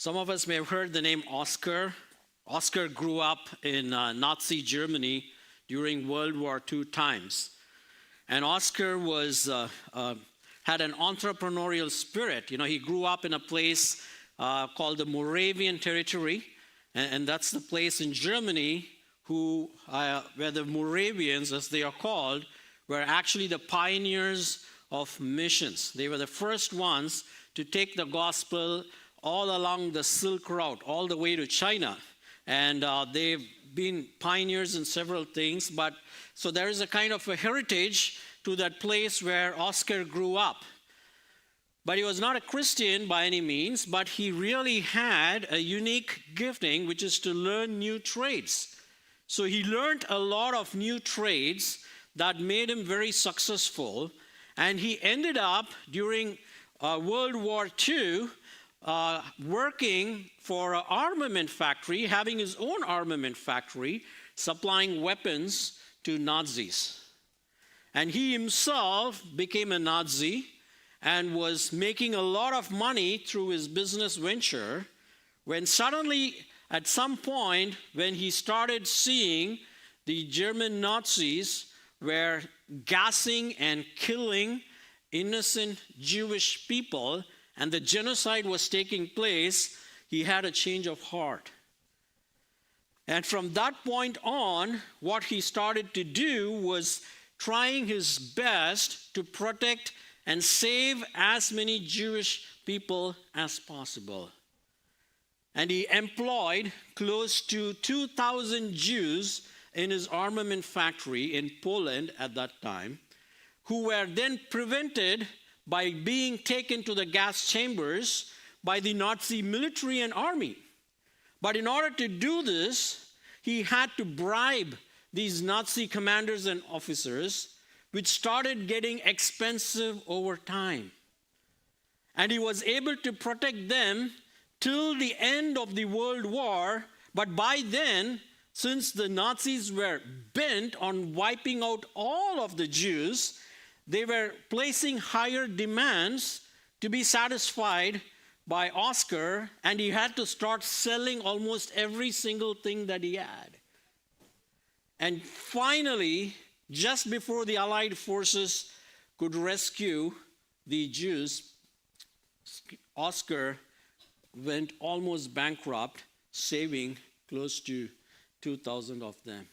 Some of us may have heard the name Oscar. Oscar grew up in Nazi Germany during World War II times. And Oscar had an entrepreneurial spirit. You know, he grew up in a place called the Moravian Territory, and that's the place in Germany where the Moravians, as they are called, were actually the pioneers of missions. They were the first ones to take the gospel all along the Silk Route, all the way to China. And they've been pioneers in several things, so there is a kind of a heritage to that place where Oscar grew up. But he was not a Christian by any means, but he really had a unique gifting, which is to learn new trades. So he learned a lot of new trades that made him very successful. And he ended up, during World War II, working for an armament factory, having his own armament factory, supplying weapons to Nazis. And he himself became a Nazi and was making a lot of money through his business venture, when suddenly, at some point, when he started seeing the German Nazis were gassing and killing innocent Jewish people, and the genocide was taking place, he had a change of heart. And from that point on, what he started to do was trying his best to protect and save as many Jewish people as possible. And he employed close to 2,000 Jews in his armament factory in Poland at that time, who were then prevented by being taken to the gas chambers by the Nazi military and army. But in order to do this, he had to bribe these Nazi commanders and officers, which started getting expensive over time. And he was able to protect them till the end of the World War. But by then, since the Nazis were bent on wiping out all of the Jews, they were placing higher demands to be satisfied by Oscar, and he had to start selling almost every single thing that he had. And finally, just before the Allied forces could rescue the Jews, Oscar went almost bankrupt, saving close to 2,000 of them.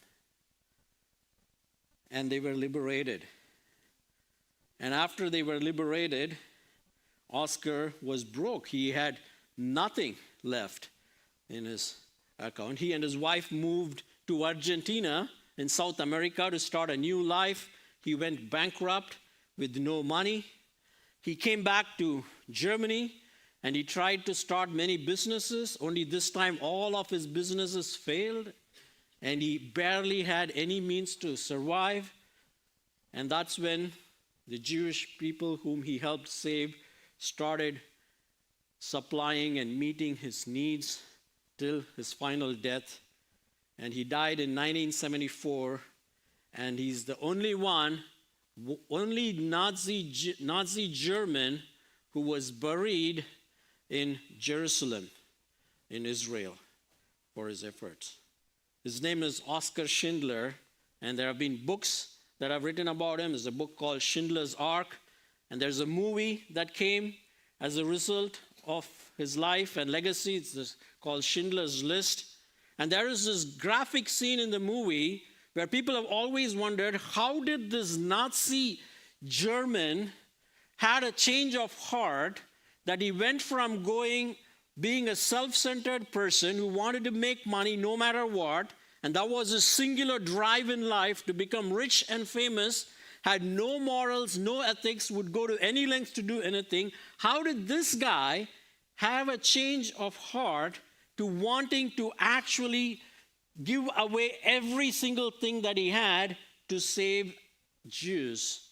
And they were liberated. And after they were liberated, Oscar was broke. He had nothing left in his account. He and his wife moved to Argentina in South America to start a new life. He went bankrupt with no money. He came back to Germany and he tried to start many businesses. Only this time all of his businesses failed and he barely had any means to survive. And that's when the Jewish people whom he helped save started supplying and meeting his needs till his final death. And he died in 1974, and he's the only Nazi German who was buried in Jerusalem, in Israel, for his efforts. His name is Oskar Schindler, and there have been books that I've written about him. There's a book called Schindler's Ark, and there's a movie that came as a result of his life and legacy. It's called Schindler's List. And there is this graphic scene in the movie where people have always wondered, how did this Nazi German had a change of heart that he went from being a self-centered person who wanted to make money no matter what, and that was a singular drive in life to become rich and famous, had no morals, no ethics, would go to any lengths to do anything. How did this guy have a change of heart to wanting to actually give away every single thing that he had to save Jews?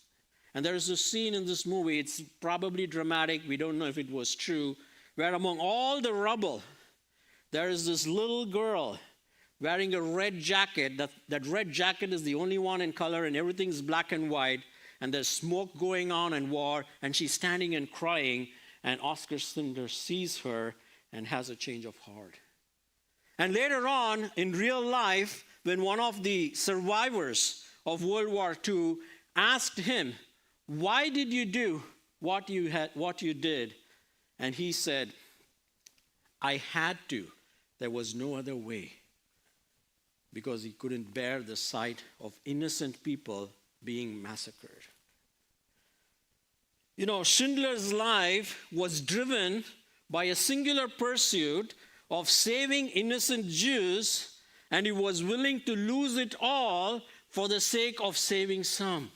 And there is a scene in this movie, it's probably dramatic, we don't know if it was true, where among all the rubble, there is this little girl wearing a red jacket. That red jacket is the only one in color, and everything's black and white, and there's smoke going on and war, and she's standing and crying, and Oskar Schindler sees her, and has a change of heart. And later on, in real life, when one of the survivors of World War II asked him, "Why did you do what you did?" And he said, "I had to. There was no other way." Because he couldn't bear the sight of innocent people being massacred. You know, Schindler's life was driven by a singular pursuit of saving innocent Jews, and he was willing to lose it all for the sake of saving some.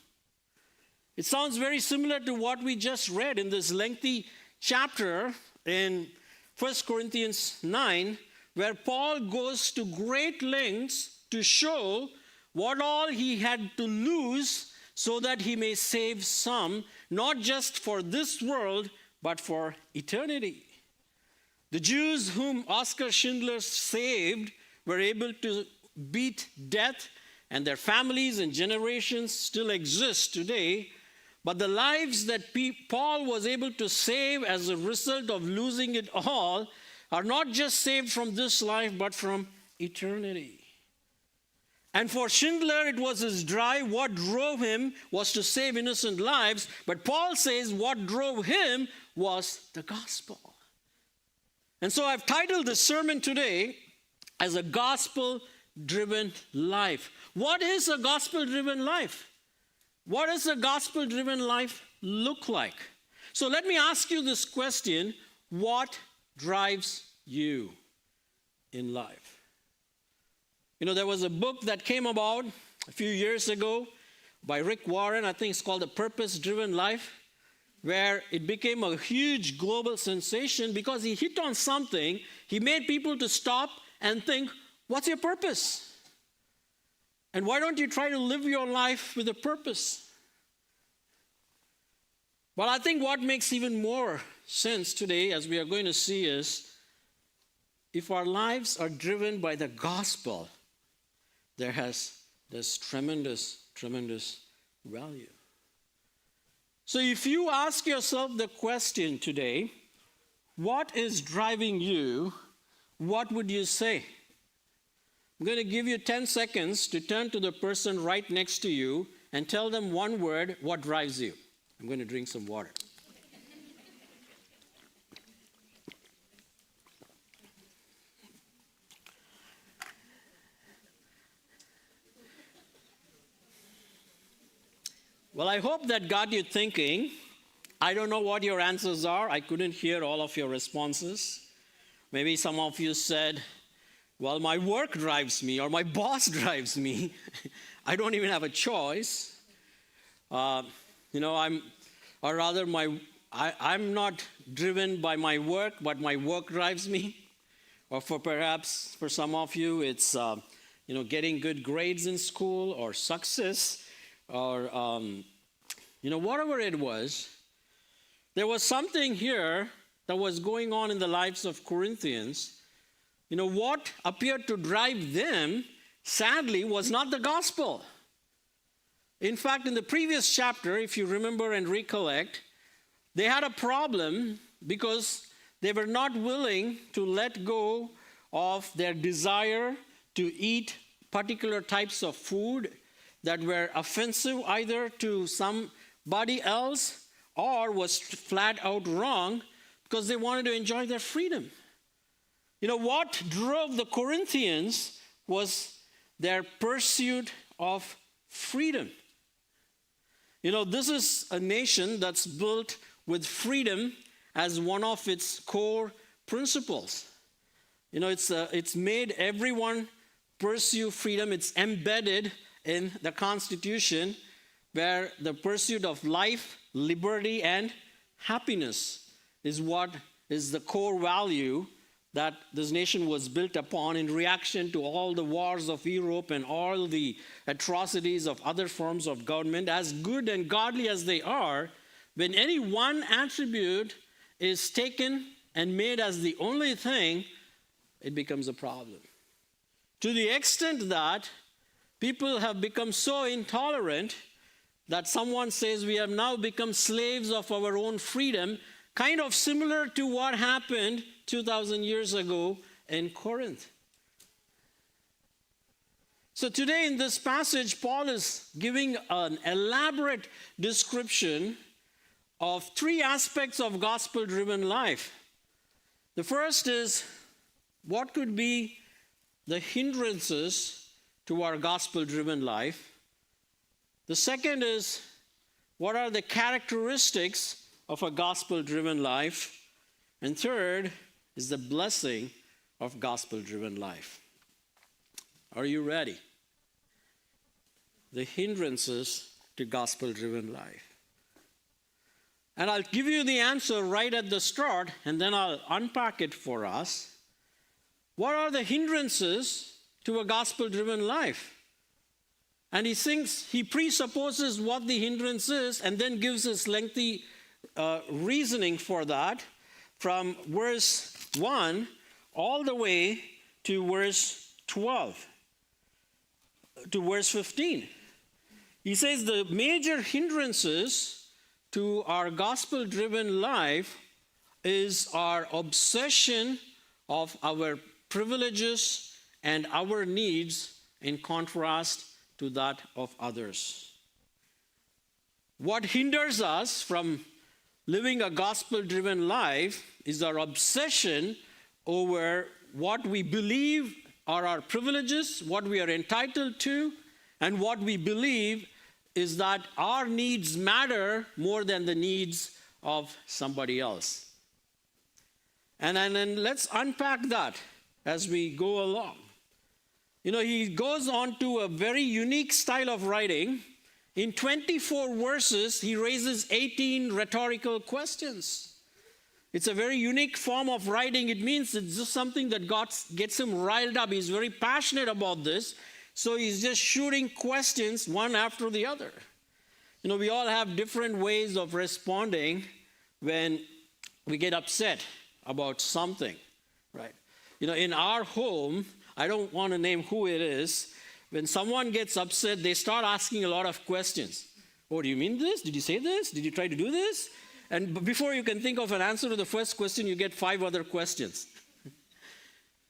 It sounds very similar to what we just read in this lengthy chapter in 1 Corinthians 9, where Paul goes to great lengths to show what all he had to lose so that he may save some, not just for this world, but for eternity. The Jews whom Oskar Schindler saved were able to beat death, and their families and generations still exist today. But the lives that Paul was able to save as a result of losing it all are not just saved from this life, but from eternity. And for Schindler, it was his drive. What drove him was to save innocent lives. But Paul says what drove him was the gospel. And so I've titled this sermon today as a gospel-driven life. What is a gospel-driven life? What does a gospel-driven life look like? So let me ask you this question: what drives you in life? You know, there was a book that came about a few years ago by Rick Warren. I think it's called The Purpose-Driven Life, where it became a huge global sensation because he hit on something. He made people to stop and think, what's your purpose? And why don't you try to live your life with a purpose? But I think what makes even more sense today, as we are going to see, is if our lives are driven by the gospel, there's tremendous, tremendous value. So if you ask yourself the question today, what is driving you, what would you say? I'm going to give you 10 seconds to turn to the person right next to you and tell them one word, what drives you. I'm going to drink some water. Well, I hope that got you thinking. I don't know what your answers are. I couldn't hear all of your responses. Maybe some of you said, well, my work drives me, or my boss drives me. I don't even have a choice. I'm not driven by my work, but my work drives me. Or perhaps for some of you, it's getting good grades in school, or success, or whatever it was. There was something here that was going on in the lives of Corinthians. What appeared to drive them, sadly, was not the gospel. In fact, in the previous chapter, if you remember and recollect, they had a problem because they were not willing to let go of their desire to eat particular types of food that were offensive either to somebody else or was flat out wrong, because they wanted to enjoy their freedom. What drove the Corinthians was their pursuit of freedom. This is a nation that's built with freedom as one of its core principles. It's made everyone pursue freedom. It's embedded in the Constitution, where the pursuit of life, liberty, and happiness is what is the core value that this nation was built upon in reaction to all the wars of Europe and all the atrocities of other forms of government. As good and godly as they are, when any one attribute is taken and made as the only thing, it becomes a problem. To the extent that people have become so intolerant that someone says we have now become slaves of our own freedom, kind of similar to what happened 2,000 years ago in Corinth. So today in this passage, Paul is giving an elaborate description of three aspects of gospel-driven life. The first is what could be the hindrances to our gospel-driven life. The second is what are the characteristics of a gospel-driven life. And third is the blessing of gospel-driven life. Are you ready? The hindrances to gospel-driven life. And I'll give you the answer right at the start, and then I'll unpack it for us. What are the hindrances to a gospel-driven life? And he presupposes what the hindrance is, and then gives us lengthy reasoning for that from verse 1 all the way to verse 12, to verse 15. He says the major hindrances to our gospel-driven life is our obsession of our privileges and our needs in contrast to that of others. What hinders us from living a gospel-driven life is our obsession over what we believe are our privileges, what we are entitled to, and what we believe is that our needs matter more than the needs of somebody else. And then let's unpack that as we go along. You know, he goes on to a very unique style of writing. In 24 verses, he raises 18 rhetorical questions. It's a very unique form of writing. It means it's just something that gets him riled up. He's very passionate about this. So he's just shooting questions one after the other. You know, we all have different ways of responding when we get upset about something, right? You know, in our home, I don't want to name who it is. When someone gets upset, they start asking a lot of questions. Oh, do you mean this? Did you say this? Did you try to do this? And before you can think of an answer to the first question, you get 5 other questions.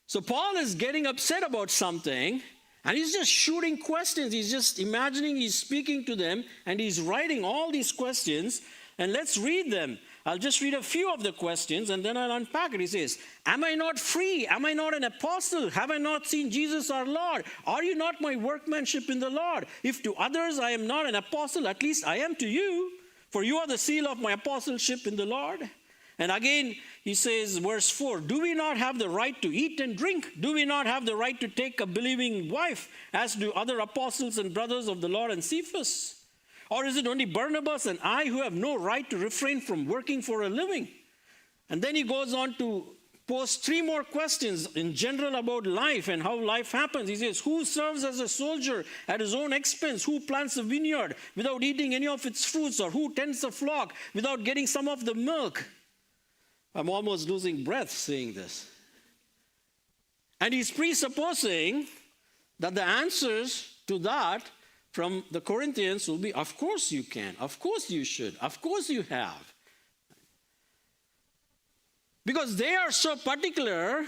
So Paul is getting upset about something, and he's just shooting questions. He's just imagining he's speaking to them, and he's writing all these questions. And let's read them. I'll just read a few of the questions, and then I'll unpack it. He says, am I not free? Am I not an apostle? Have I not seen Jesus our Lord? Are you not my workmanship in the Lord? If to others I am not an apostle, at least I am to you. For you are the seal of my apostleship in the Lord. And again, he says, verse 4, do we not have the right to eat and drink? Do we not have the right to take a believing wife, as do other apostles and brothers of the Lord and Cephas? Or is it only Barnabas and I who have no right to refrain from working for a living? And then he goes on to pose 3 more questions in general about life and how life happens. He says, who serves as a soldier at his own expense? Who plants a vineyard without eating any of its fruits? Or who tends a flock without getting some of the milk? I'm almost losing breath saying this. And he's presupposing that the answers to that from the Corinthians will be, of course you can, of course you should, of course you have. Because they are so particular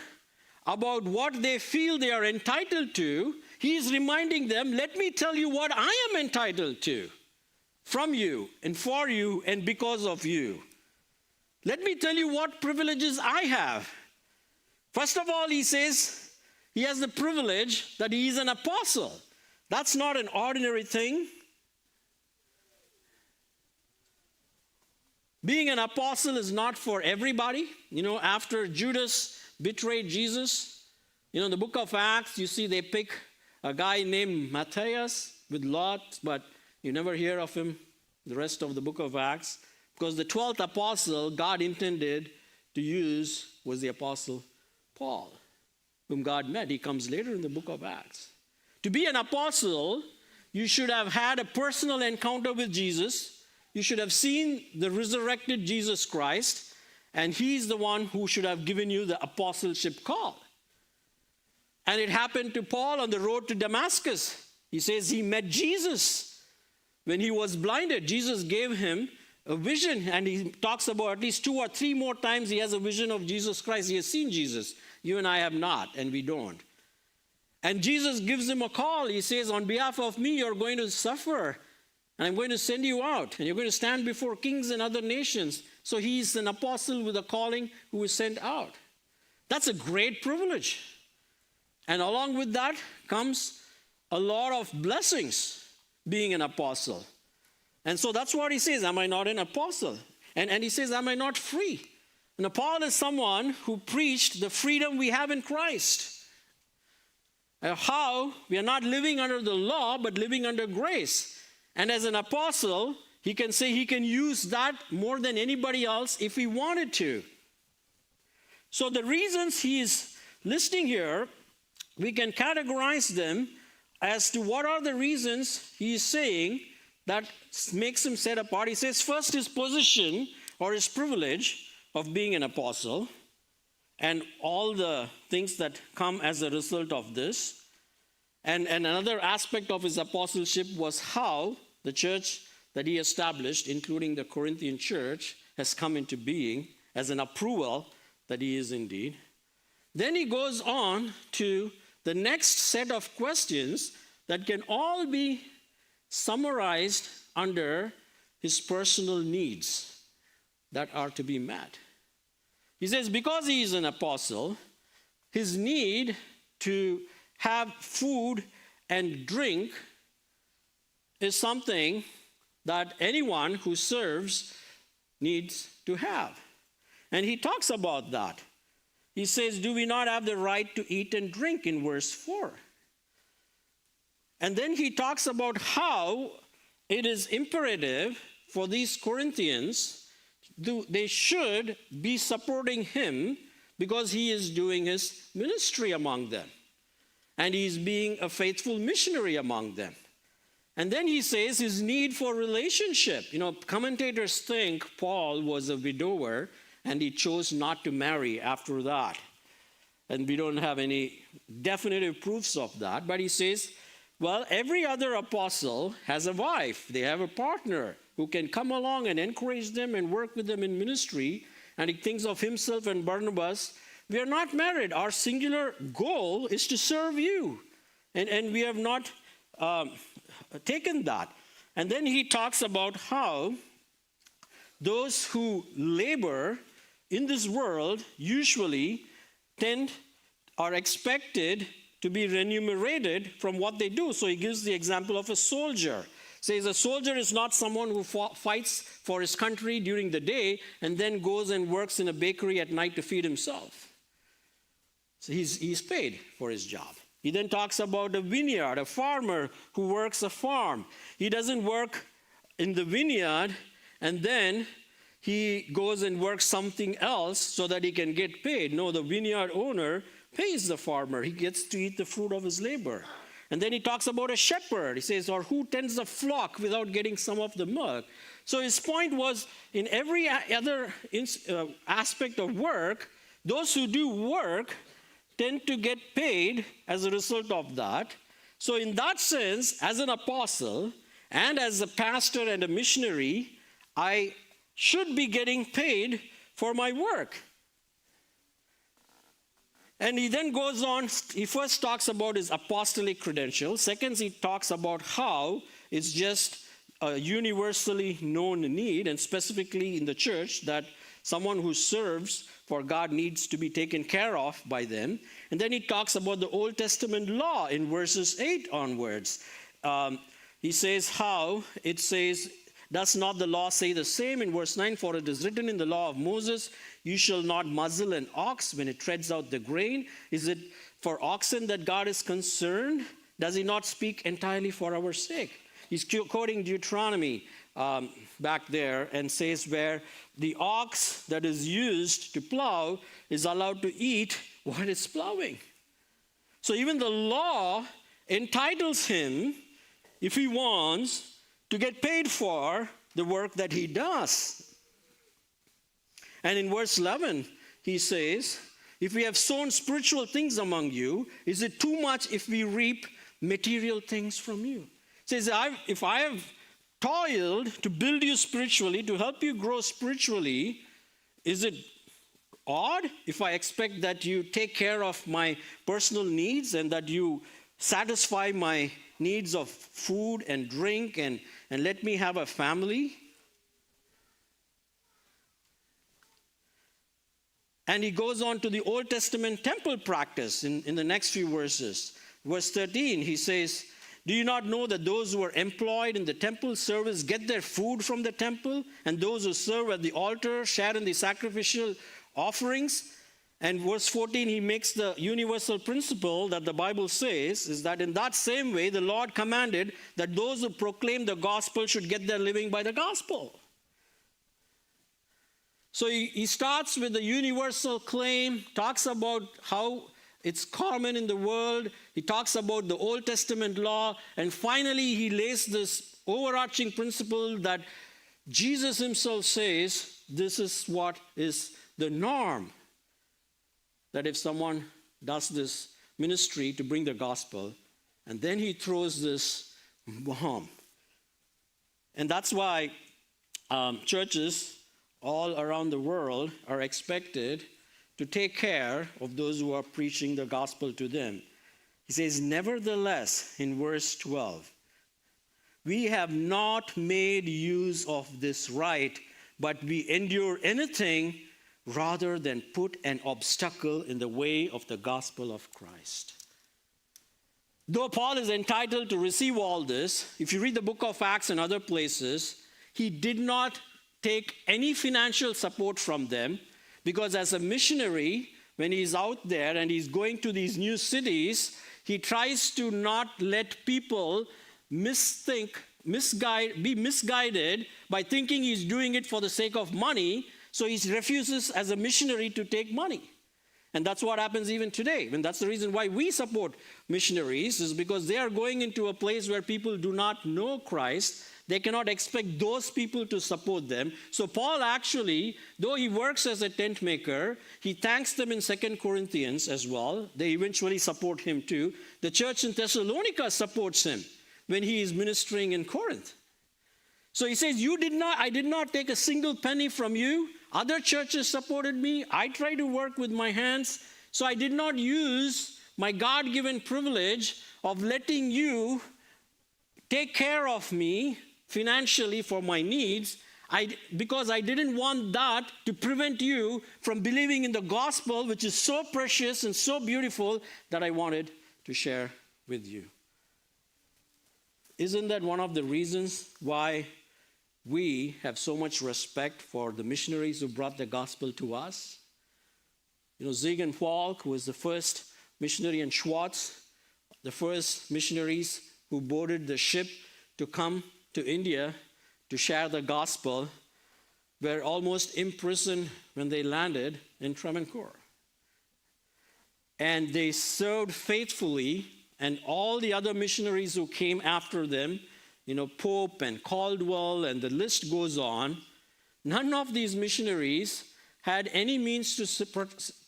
about what they feel they are entitled to, he is reminding them, let me tell you what I am entitled to from you and for you and because of you. Let me tell you what privileges I have. First of all, he says he has the privilege that he is an apostle. That's not an ordinary thing. Being an apostle is not for everybody. You know, after Judas betrayed Jesus, you know, in the book of Acts, you see they pick a guy named Matthias with Lot, but you never hear of him the rest of the book of Acts. Because the 12th apostle God intended to use was the apostle Paul, whom God met. He comes later in the book of Acts. To be an apostle, you should have had a personal encounter with Jesus. You should have seen the resurrected Jesus Christ, and he's the one who should have given you the apostleship call. And it happened to Paul on the road to Damascus. He says he met Jesus when he was blinded. Jesus gave him a vision, and he talks about at least 2 or 3 more times he has a vision of Jesus Christ. He has seen Jesus. You and I have not, and we don't. And Jesus gives him a call. He says, on behalf of me, you're going to suffer, and I'm going to send you out, and you're going to stand before kings and other nations. So he's an apostle with a calling who is sent out. That's a great privilege. And along with that comes a lot of blessings being an apostle. And so that's what he says, am I not an apostle? And he says, am I not free? And Paul is someone who preached the freedom we have in Christ. How we are not living under the law, but living under grace. And as an apostle, he can say he can use that more than anybody else if he wanted to. So the reasons he is listing here, we can categorize them as to what are the reasons he is saying that makes him set apart. He says first his position or his privilege of being an apostle and all the things that come as a result of this. And another aspect of his apostleship was how the church that he established, including the Corinthian church, has come into being as an approval that he is indeed. Then he goes on to the next set of questions that can all be summarized under his personal needs that are to be met. He says because he is an apostle, his need to have food and drink is something that anyone who serves needs to have. And he talks about that. He says, do we not have the right to eat and drink in verse 4? And then he talks about how it is imperative for these Corinthians, they should be supporting him because he is doing his ministry among them. And he's being a faithful missionary among them. And then he says his need for relationship. Commentators think Paul was a widower and he chose not to marry after that. And we don't have any definitive proofs of that. But he says, well, every other apostle has a wife. They have a partner who can come along and encourage them and work with them in ministry. And he thinks of himself and Barnabas. We are not married. Our singular goal is to serve you. And we have not taken that. And then he talks about how those who labor in this world usually are expected to be remunerated from what they do. So he gives the example of a soldier. Says a soldier is not someone who fights for his country during the day and then goes and works in a bakery at night to feed himself. So he's paid for his job. He then talks about a vineyard, a farmer who works a farm. He doesn't work in the vineyard and then he goes and works something else so that he can get paid. No, the vineyard owner pays the farmer. He gets to eat the fruit of his labor. And then he talks about a shepherd. He says, or who tends a flock without getting some of the milk. So his point was, in every other aspect of work, those who do work tend to get paid as a result of that. So in that sense, as an apostle and as a pastor and a missionary, I should be getting paid for my work. And he then goes on, he first talks about his apostolic credentials. Second, he talks about how it's just a universally known need, and specifically in the church, that someone who serves for God needs to be taken care of by them. And then he talks about the Old Testament law in verses 8 onwards. He says how it says, does not the law say the same in verse 9? For it is written in the law of Moses, you shall not muzzle an ox when it treads out the grain. Is it for oxen that God is concerned? Does he not speak entirely for our sake? He's quoting Deuteronomy back there and says where the ox that is used to plow is allowed to eat what it's plowing. So even the law entitles him, if he wants, to get paid for the work that he does. And in verse 11, he says, if we have sown spiritual things among you, is it too much if we reap material things from you? He says, if I have toiled to build you spiritually, to help you grow spiritually, is it odd if I expect that you take care of my personal needs and that you satisfy my needs of food and drink and let me have a family? And he goes on to the Old Testament temple practice in the next few verses. Verse 13, he says, do you not know that those who are employed in the temple service get their food from the temple, and those who serve at the altar share in the sacrificial offerings? And verse 14, he makes the universal principle that the Bible says is that in that same way, the Lord commanded that those who proclaim the gospel should get their living by the gospel. So he starts with the universal claim, talks about how it's common in the world. He talks about the Old Testament law. And finally, he lays this overarching principle that Jesus himself says this is what is the norm. That if someone does this ministry to bring the gospel, and then he throws this bomb. And that's why churches all around the world are expected to take care of those who are preaching the gospel to them. He says, nevertheless, in verse 12, we have not made use of this right, but we endure anything rather than put an obstacle in the way of the gospel of Christ. Though Paul is entitled to receive all this, if you read the book of Acts and other places, he did not take any financial support from them, because as a missionary, when he's out there and he's going to these new cities, he tries to not let people be misguided by thinking he's doing it for the sake of money. So he refuses as a missionary to take money. And that's what happens even today. And that's the reason why we support missionaries, is because they are going into a place where people do not know Christ. They cannot expect those people to support them. So Paul actually, though he works as a tent maker, he thanks them in 2 Corinthians as well. They eventually support him too. The church in Thessalonica supports him when he is ministering in Corinth. So he says, I did not take a single penny from you. Other churches supported me. I tried to work with my hands. So I did not use my God-given privilege of letting you take care of me financially for my needs, because I didn't want that to prevent you from believing in the gospel, which is so precious and so beautiful, that I wanted to share with you. Isn't that one of the reasons why we have so much respect for the missionaries who brought the gospel to us? You know, Ziegenbalg Falk was the first missionary, and Schwartz, the first missionaries who boarded the ship to come to India to share the gospel, were almost imprisoned when they landed in Travancore. And they served faithfully, and all the other missionaries who came after them, you know, Pope and Caldwell, and the list goes on, none of these missionaries had any means to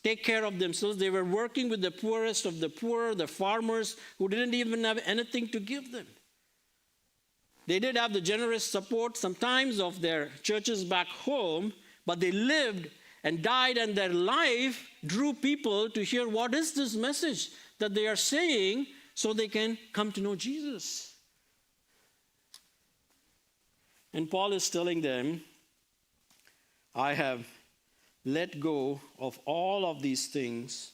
take care of themselves. They were working with the poorest of the poor, the farmers who didn't even have anything to give them. They did have the generous support sometimes of their churches back home, but they lived and died, and their life drew people to hear what is this message that they are saying, so they can come to know Jesus. And Paul is telling them, I have let go of all of these things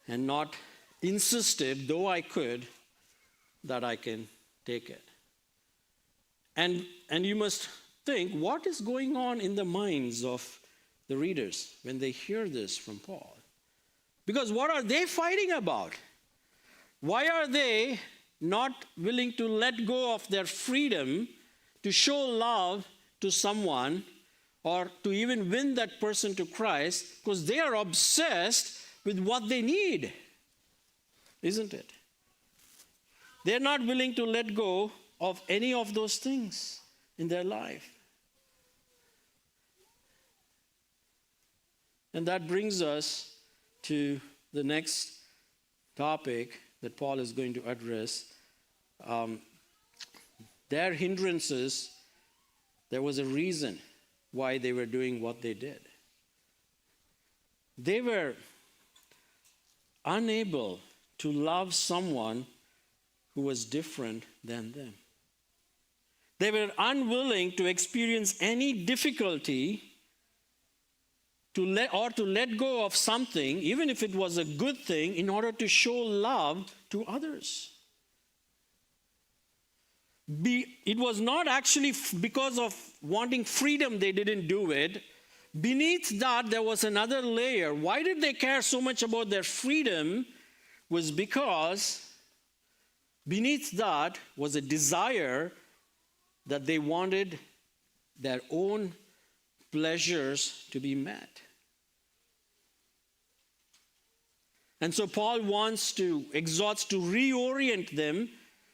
and not insisted, though I could, that I can take it. And you must think, what is going on in the minds of the readers when they hear this from Paul? Because what are they fighting about? Why are they not willing to let go of their freedom to show love to someone, or to even win that person to Christ? Because they are obsessed with what they need, isn't it? They're not willing to let go of any of those things in their life. And that brings us to the next topic that Paul is going to address. their hindrances, there was a reason why they were doing what they did. They were unable to love someone who was different than them. They were unwilling to experience any difficulty to let go of something, even if it was a good thing, in order to show love to others. It was not actually because of wanting freedom they didn't do it. Beneath that, there was another layer. Why did they care so much about their freedom? Was because beneath that was a desire that they wanted their own pleasures to be met. And so Paul exhorts to reorient them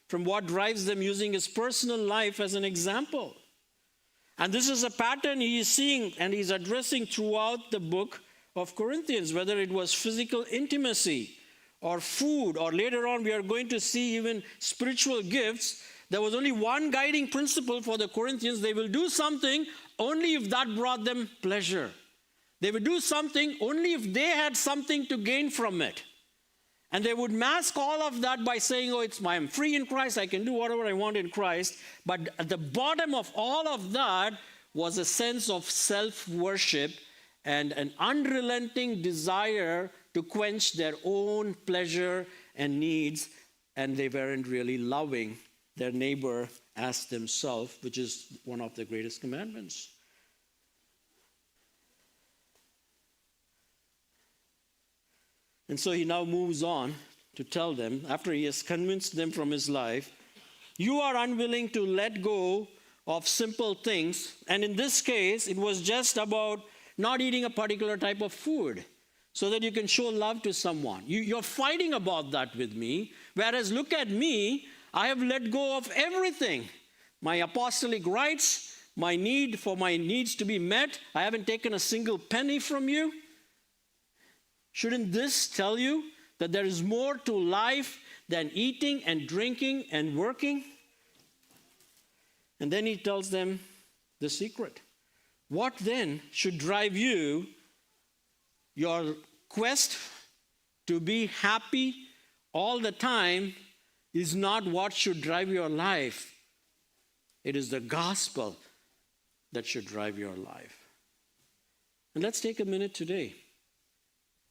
from what drives them, using his personal life as an example. And this is a pattern he is seeing and he's addressing throughout the book of Corinthians, whether it was physical intimacy or food, or later on we are going to see even spiritual gifts. There was only one guiding principle for the Corinthians. They will do something only if that brought them pleasure. They would do something only if they had something to gain from it. And they would mask all of that by saying, I'm free in Christ, I can do whatever I want in Christ. But at the bottom of all of that was a sense of self-worship and an unrelenting desire to quench their own pleasure and needs, and they weren't really loving their neighbor as themselves, which is one of the greatest commandments. And so he now moves on to tell them, after he has convinced them from his life, you are unwilling to let go of simple things. And in this case, it was just about not eating a particular type of food so that you can show love to someone. You're fighting about that with me. Whereas look at me, I have let go of everything. My apostolic rights, my need for my needs to be met. I haven't taken a single penny from you. Shouldn't this tell you that there is more to life than eating and drinking and working? And then he tells them the secret. What then should drive you? Your quest to be happy all the time is not what should drive your life. It is the gospel that should drive your life. And let's take a minute today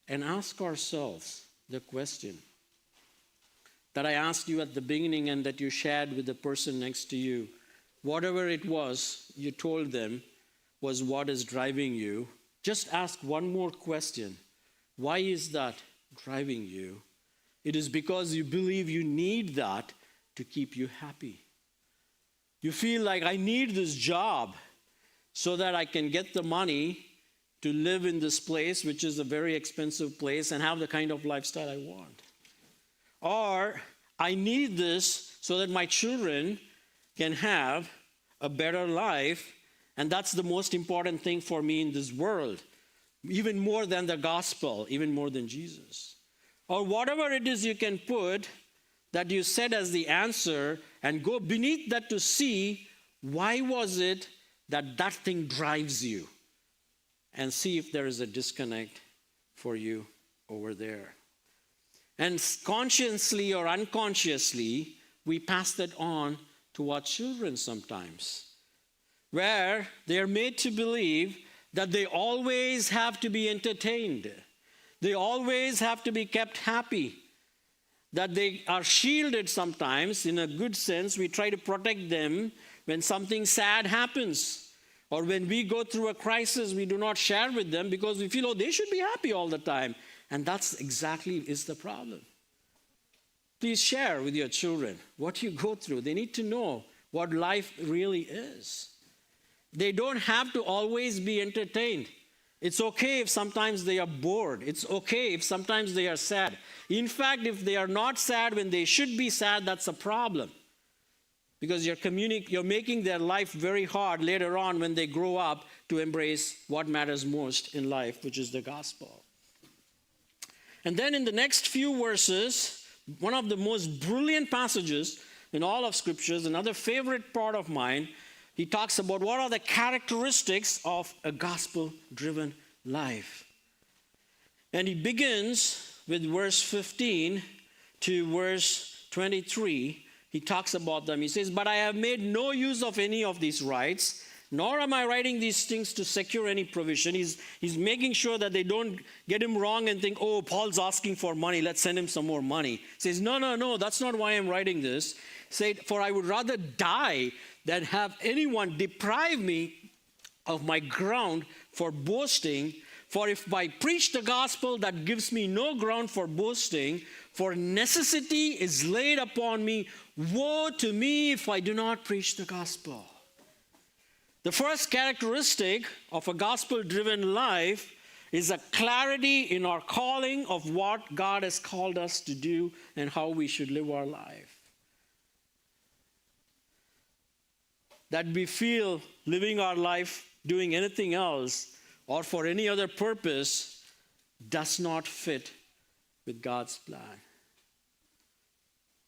and ask ourselves the question that I asked you at the beginning and that you shared with the person next to you. Whatever it was you told them was what is driving you. Just ask one more question. Why is that driving you? It is because you believe you need that to keep you happy. You feel like I need this job so that I can get the money to live in this place, which is a very expensive place, and have the kind of lifestyle I want. Or I need this so that my children can have a better life, and that's the most important thing for me in this world, even more than the gospel, even more than Jesus. Or whatever it is you can put that you said as the answer, and go beneath that to see why was it that that thing drives you, and see if there is a disconnect for you over there. And consciously or unconsciously, we pass that on to our children sometimes, where they are made to believe that they always have to be entertained. They always have to be kept happy. That they are shielded sometimes, in a good sense. We try to protect them when something sad happens. Or when we go through a crisis, we do not share with them because we feel, they should be happy all the time. And that's exactly is the problem. Please share with your children what you go through. They need to know what life really is. They don't have to always be entertained. It's okay if sometimes they are bored. It's okay if sometimes they are sad. In fact, if they are not sad when they should be sad, that's a problem. Because you're making their life very hard later on when they grow up to embrace what matters most in life, which is the gospel. And then in the next few verses, one of the most brilliant passages in all of Scriptures, another favorite part of mine, he talks about what are the characteristics of a gospel-driven life. And he begins with verse 15 to verse 23. He talks about them. He says, "But I have made no use of any of these rights, nor am I writing these things to secure any provision." He's making sure that they don't get him wrong and think, "Oh, Paul's asking for money, let's send him some more money." He says, no, that's not why I'm writing this. He said, "For I would rather die than have anyone deprive me of my ground for boasting. For if I preach the gospel, that gives me no ground for boasting, for necessity is laid upon me. Woe to me if I do not preach the gospel." The first characteristic of a gospel-driven life is a clarity in our calling of what God has called us to do and how we should live our life. That we feel living our life doing anything else or for any other purpose does not fit with God's plan.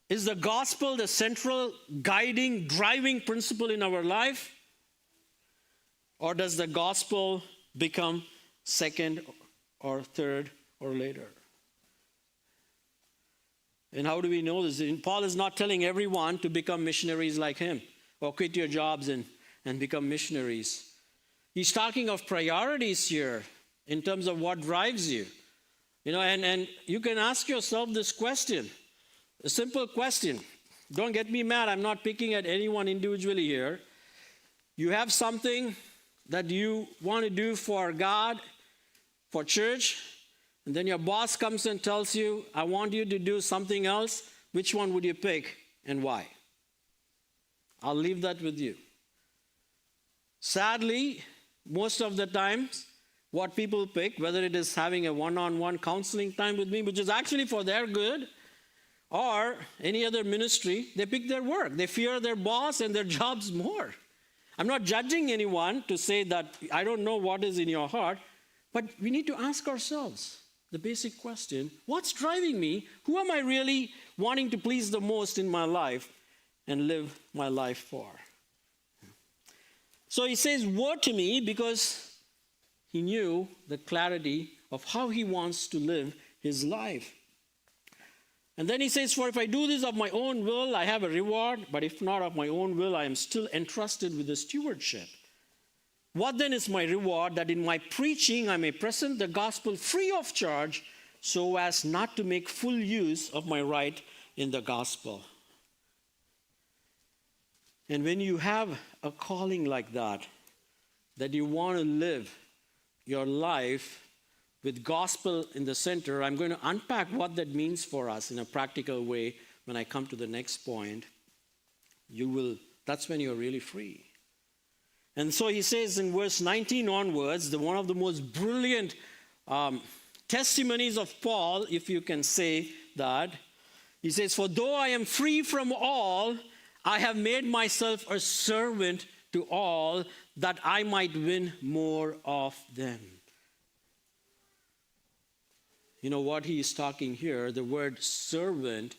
Is the gospel the central guiding, driving principle in our life? Or does the gospel become second or third or later? And how do we know this? Paul is not telling everyone to become missionaries like him or quit your jobs and become missionaries. He's talking of priorities here in terms of what drives you. And you can ask yourself this question, a simple question. Don't get me mad, I'm not picking at anyone individually here. You have something that you want to do for God, for church, and then your boss comes and tells you, "I want you to do something else." Which one would you pick and why? I'll leave that with you. Sadly, most of the times, what people pick, whether it is having a one-on-one counseling time with me, which is actually for their good, or any other ministry, they pick their work. They fear their boss and their jobs more. I'm not judging anyone to say that I don't know what is in your heart, but we need to ask ourselves the basic question, what's driving me? Who am I really wanting to please the most in my life and live my life for? So he says, "Woe to me," because he knew the clarity of how he wants to live his life. And then he says, "For if I do this of my own will, I have a reward, but if not of my own will, I am still entrusted with the stewardship. What then is my reward? That in my preaching I may present the gospel free of charge, so as not to make full use of my right in the gospel." And when you have a calling like that you want to live your life with gospel in the center, I'm going to unpack what that means for us in a practical way when I come to the next point. That's when you're really free. And so he says in verse 19 onwards, one of the most brilliant testimonies of Paul, if you can say that. He says, "For though I am free from all, I have made myself a servant to all, that I might win more of them." You know what he is talking here? The word servant,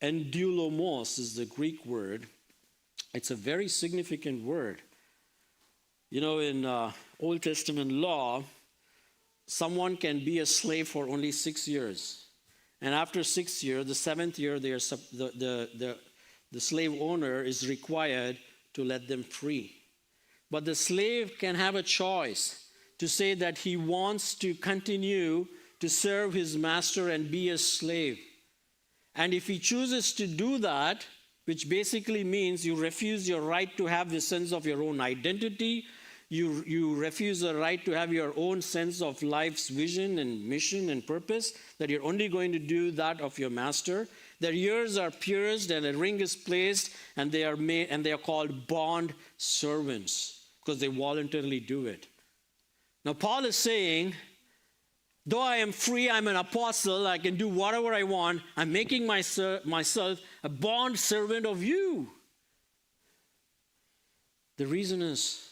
endoulomos is the Greek word. It's a very significant word. In Old Testament law, someone can be a slave for only 6 years. And after 6 years, the 7th year, the slave owner is required to let them free. But the slave can have a choice to say that he wants to continue to serve his master and be a slave. And if he chooses to do that, which basically means you refuse your right to have the sense of your own identity, you refuse the right to have your own sense of life's vision and mission and purpose, that you're only going to do that of your master. Their ears are pierced and a ring is placed, and they are called bond servants because they voluntarily do it. Now Paul is saying, though I am free, I'm an apostle, I can do whatever I want, I'm making myself a bond servant of you. The reason is,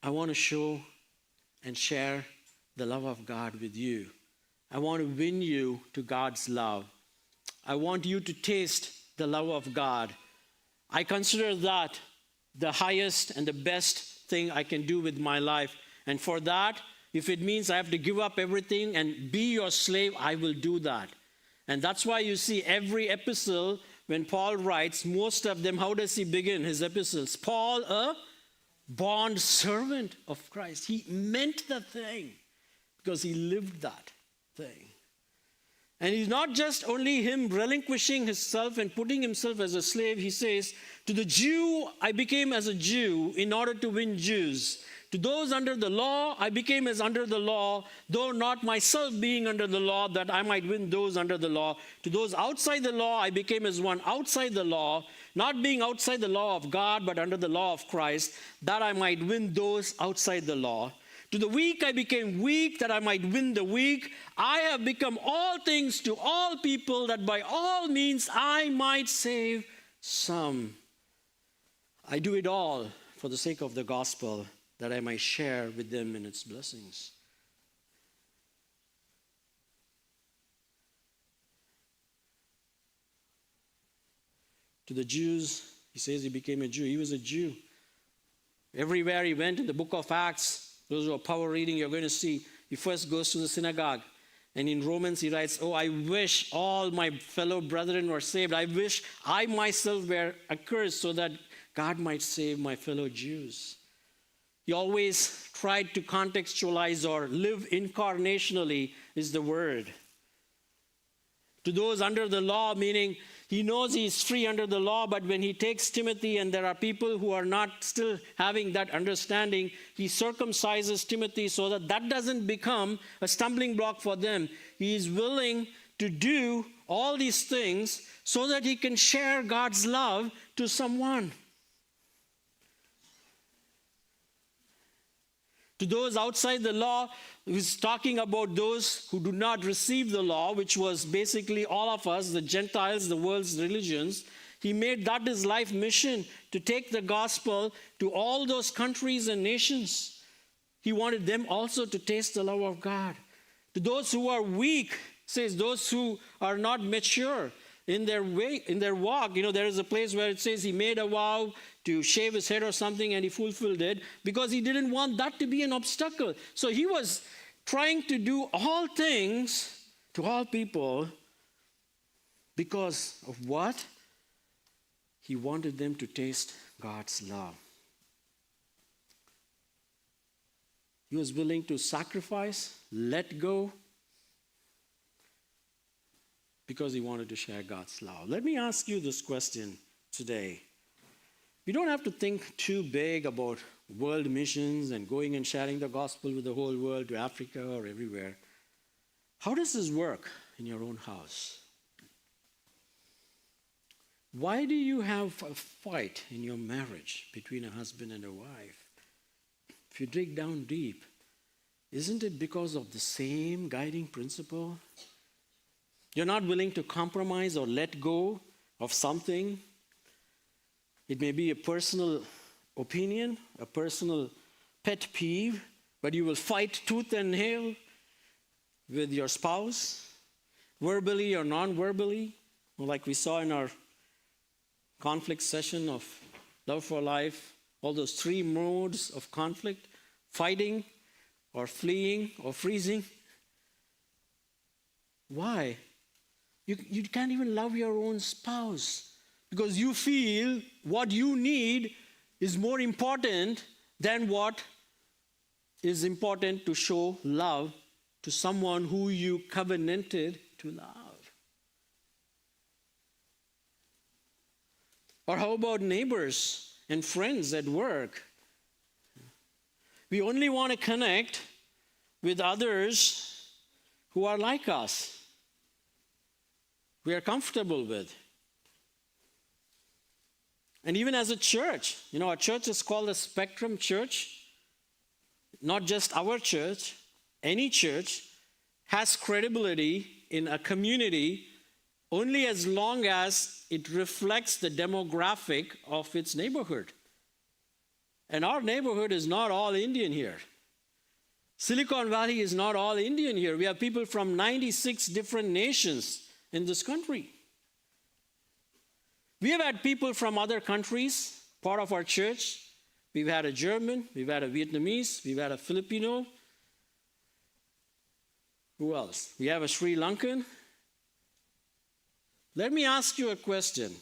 I want to show and share the love of God with you. I want to win you to God's love. I want you to taste the love of God. I consider that the highest and the best thing I can do with my life. And for that, if it means I have to give up everything and be your slave, I will do that. And that's why you see every epistle, when Paul writes, most of them, how does he begin his epistles? Paul, a bond servant of Christ. He meant the thing because he lived that thing. And it's not just only him relinquishing himself and putting himself as a slave. He says, to the Jew, I became as a Jew in order to win Jews. To those under the law, I became as under the law, though not myself being under the law, that I might win those under the law. To those outside the law, I became as one outside the law, not being outside the law of God, but under the law of Christ, that I might win those outside the law. To the weak I became weak, that I might win the weak. I have become all things to all people, that by all means I might save some. I do it all for the sake of the gospel, that I might share with them in its blessings. To the Jews, he says he became a Jew. He was a Jew. Everywhere he went in the book of Acts, those who are power reading, you're going to see, he first goes to the synagogue. And in Romans, he writes, oh, I wish all my fellow brethren were saved. I wish I myself were accursed so that God might save my fellow Jews. He always tried to contextualize or live incarnationally is the word. To those under the law, meaning he knows he's free under the law, but when he takes Timothy and there are people who are not still having that understanding, he circumcises Timothy so that that doesn't become a stumbling block for them. He is willing to do all these things so that he can share God's love to someone. To those outside the law, he's talking about those who do not receive the law, which was basically all of us, the Gentiles, the world's religions. He made that his life mission, to take the gospel to all those countries and nations. He wanted them also to taste the love of God. To those who are weak, says those who are not mature in their way, in their walk. You know, there is a place where it says he made a vow to shave his head or something, and he fulfilled it because he didn't want that to be an obstacle. So he was trying to do all things to all people because of what? He wanted them to taste God's love. He was willing to sacrifice, let go, because he wanted to share God's love. Let me ask you this question today. You don't have to think too big about world missions and going and sharing the gospel with the whole world to Africa or everywhere. How does this work in your own house? Why do you have a fight in your marriage between a husband and a wife? If you dig down deep, isn't it because of the same guiding principle? You're not willing to compromise or let go of something. It may be a personal opinion, a personal pet peeve, but you will fight tooth and nail with your spouse, verbally or non-verbally, like we saw in our conflict session of Love for Life, all those 3 modes of conflict: fighting or fleeing or freezing. Why? You can't even love your own spouse because you feel what you need is more important than what is important to show love to someone who you covenanted to love. Or how about neighbors and friends at work? We only want to connect with others who are like us, we are comfortable with. And even as a church, our church is called a Spectrum Church. Not just our church, any church has credibility in a community only as long as it reflects the demographic of its neighborhood. And our neighborhood is not all Indian here. Silicon Valley is not all Indian here. We have people from 96 different nations in this country. We have had people from other countries, part of our church. We've had a German, we've had a Vietnamese, we've had a Filipino. Who else? We have a Sri Lankan. Let me ask you a question.